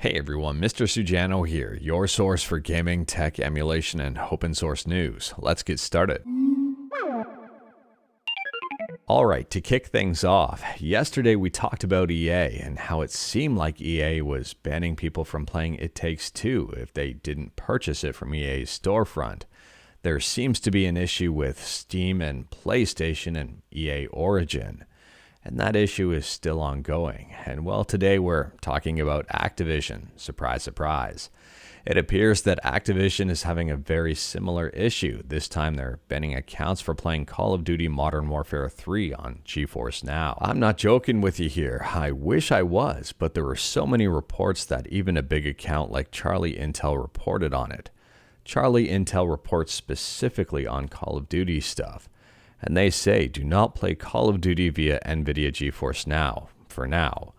Hey everyone, Mr. Sujano here, your source for gaming, tech, emulation, and open source news. Let's get started. Alright, to kick things off, yesterday we talked about EA and how it seemed like EA was banning people from playing It Takes Two if they didn't purchase it from EA's storefront. There seems to be an issue with Steam and PlayStation and EA Origin. And that issue is still ongoing. And well, today we're talking about Activision. Surprise, surprise. It appears that Activision is having a very similar issue. This time they're banning accounts for playing Call of Duty Modern Warfare 3 on GeForce Now. I'm not joking with you here. I wish I was, but there were so many reports that even a big account like Charlie Intel reported on it. Charlie Intel reports specifically on Call of Duty stuff. And they say, do not play Call of Duty via NVIDIA GeForce Now, for now.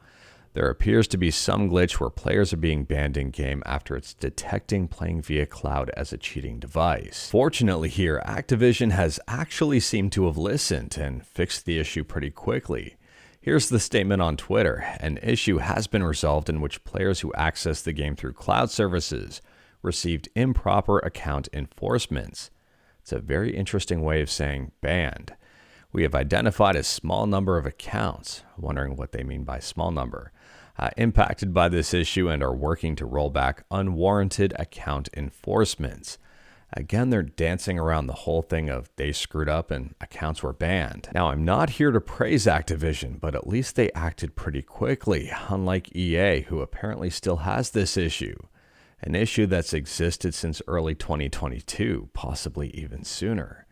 There appears to be some glitch where players are being banned in-game after it's detecting playing via cloud as a cheating device. Fortunately here, Activision has actually seemed to have listened and fixed the issue pretty quickly. Here's the statement on Twitter. An issue has been resolved in which players who access the game through cloud services received improper account enforcements. It's a very interesting way of saying banned. We have identified a small number of accounts, wondering what they mean by small number, impacted by this issue and are working to roll back unwarranted account enforcements. Again, they're dancing around the whole thing of they screwed up and accounts were banned. Now, I'm not here to praise Activision, but at least they acted pretty quickly, unlike EA, who apparently still has this issue. An issue that's existed since early 2022, possibly even sooner.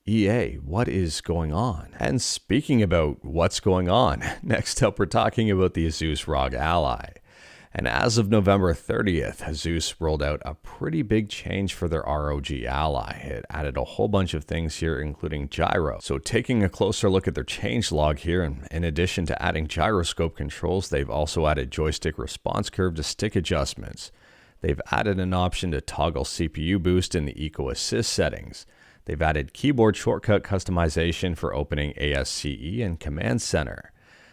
EA, what is going on? And speaking about what's going on, next up we're talking about the ASUS ROG Ally. And as of November 30th, ASUS rolled out a pretty big change for their ROG Ally. It added a whole bunch of things here, including gyro. So taking a closer look at their changelog here, and in addition to adding gyroscope controls, they've also added joystick response curve to stick adjustments. They've added an option to toggle CPU boost in the Eco Assist settings. They've added keyboard shortcut customization for opening ASCE and Command Center.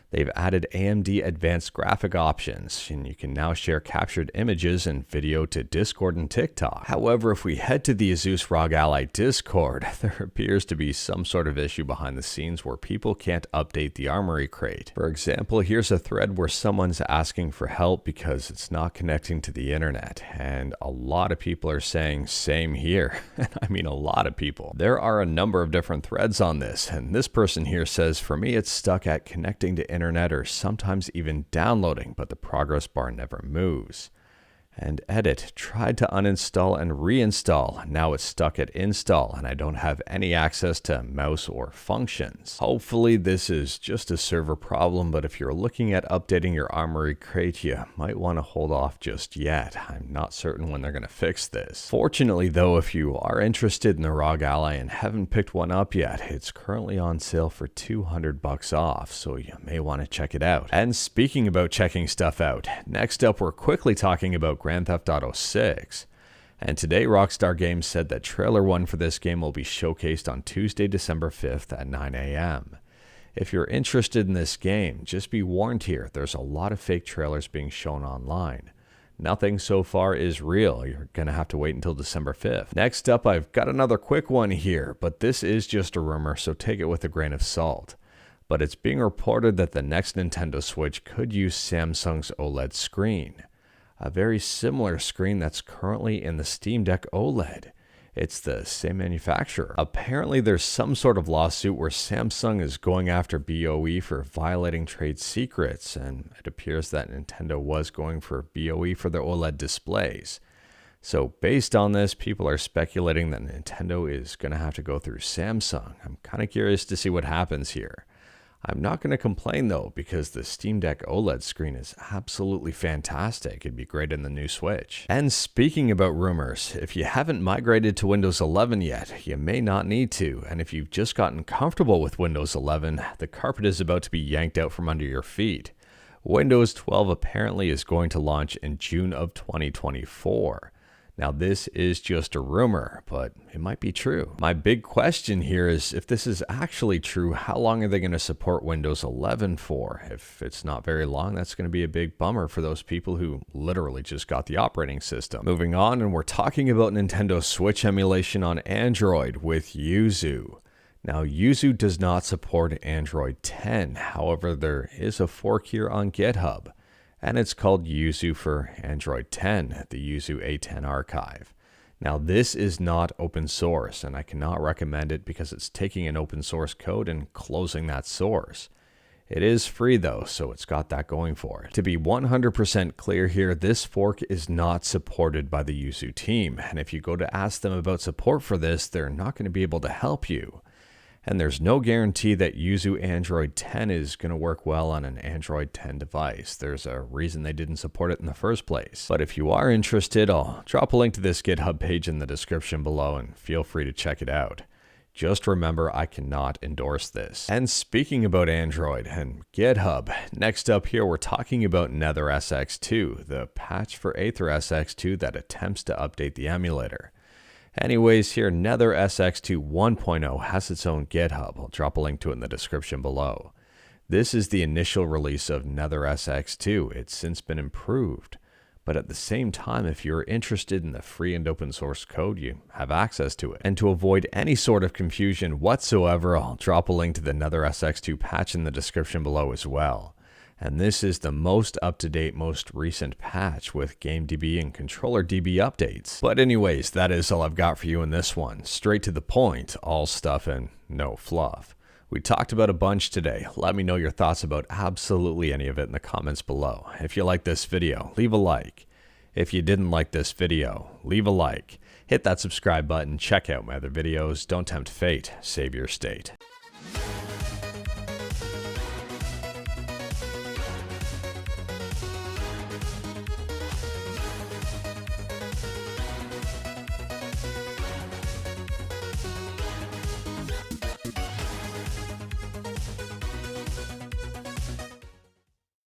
They've added AMD advanced graphic options, and you can now share captured images and video to Discord and TikTok. However, if we head to the ASUS ROG Ally Discord, there appears to be some sort of issue behind the scenes where people can't update the Armory crate. For example, here's a thread where someone's asking for help because it's not connecting to the internet, and a lot of people are saying same here. I mean, a lot of people. There are a number of different threads on this, and this person here says, for me, it's stuck at connecting to internet or sometimes even downloading, but the progress bar never moves. And edit, tried to uninstall and reinstall. Now it's stuck at install and I don't have any access to mouse or functions. Hopefully this is just a server problem, but if you're looking at updating your Armory crate, you might want to hold off just yet. I'm not certain when they're going to fix this. Fortunately though, if you are interested in the ROG Ally and haven't picked one up yet, it's currently on sale for $200 off, so you may want to check it out. And speaking about checking stuff out, next up we're quickly talking about Grand Theft Auto 6. And today Rockstar Games said that trailer 1 for this game will be showcased on Tuesday, December 5th at 9 a.m. If you're interested in this game, just be warned here, there's a lot of fake trailers being shown online. Nothing so far is real. You're going to have to wait until December 5th. Next up, I've got another quick one here, but this is just a rumor, so take it with a grain of salt. But it's being reported that the next Nintendo Switch could use Samsung's OLED screen. A very similar screen that's currently in the Steam Deck OLED. It's the same manufacturer. Apparently there's some sort of lawsuit where Samsung is going after BOE for violating trade secrets, and it appears that Nintendo was going for BOE for their OLED displays. So based on this, people are speculating that Nintendo is going to have to go through Samsung. I'm kind of curious to see what happens here. I'm not going to complain though, because the Steam Deck OLED screen is absolutely fantastic. It'd be great in the new Switch. And speaking about rumors, if you haven't migrated to Windows 11 yet, you may not need to. And if you've just gotten comfortable with Windows 11, the carpet is about to be yanked out from under your feet. Windows 12 apparently is going to launch in June of 2024. Now, this is just a rumor, but it might be true. My big question here is, if this is actually true, how long are they going to support Windows 11 for? If it's not very long, that's going to be a big bummer for those people who literally just got the operating system. Moving on, and we're talking about Nintendo Switch emulation on Android with Yuzu. Now, Yuzu does not support Android 10. However, there is a fork here on GitHub, and it's called Yuzu for Android 10, the Yuzu A10 archive. Now, this is not open source, and I cannot recommend it because it's taking an open source code and closing that source. It is free though, so it's got that going for it. To be 100% clear here, this fork is not supported by the Yuzu team, and if you go to ask them about support for this, they're not going to be able to help you. And there's no guarantee that Yuzu Android 10 is going to work well on an Android 10 device. There's a reason they didn't support it in the first place. But if you are interested, I'll drop a link to this GitHub page in the description below and feel free to check it out. Just remember, I cannot endorse this. And speaking about Android and GitHub, next up here we're talking about NetherSX2, the patch for AetherSX2 that attempts to update the emulator. Anyways, here NetherSX2 1.0 has its own GitHub. I'll drop a link to it in the description below. This is the initial release of NetherSX2. It's since been improved. But at the same time, if you're interested in the free and open source code, you have access to it. And to avoid any sort of confusion whatsoever, I'll drop a link to the NetherSX2 patch in the description below as well. And this is the most up-to-date, most recent patch with GameDB and ControllerDB updates. But anyways, that is all I've got for you in this one. Straight to the point, all stuff and no fluff. We talked about a bunch today. Let me know your thoughts about absolutely any of it in the comments below. If you like this video, leave a like. If you didn't like this video, leave a like. Hit that subscribe button, check out my other videos. Don't tempt fate, save your state.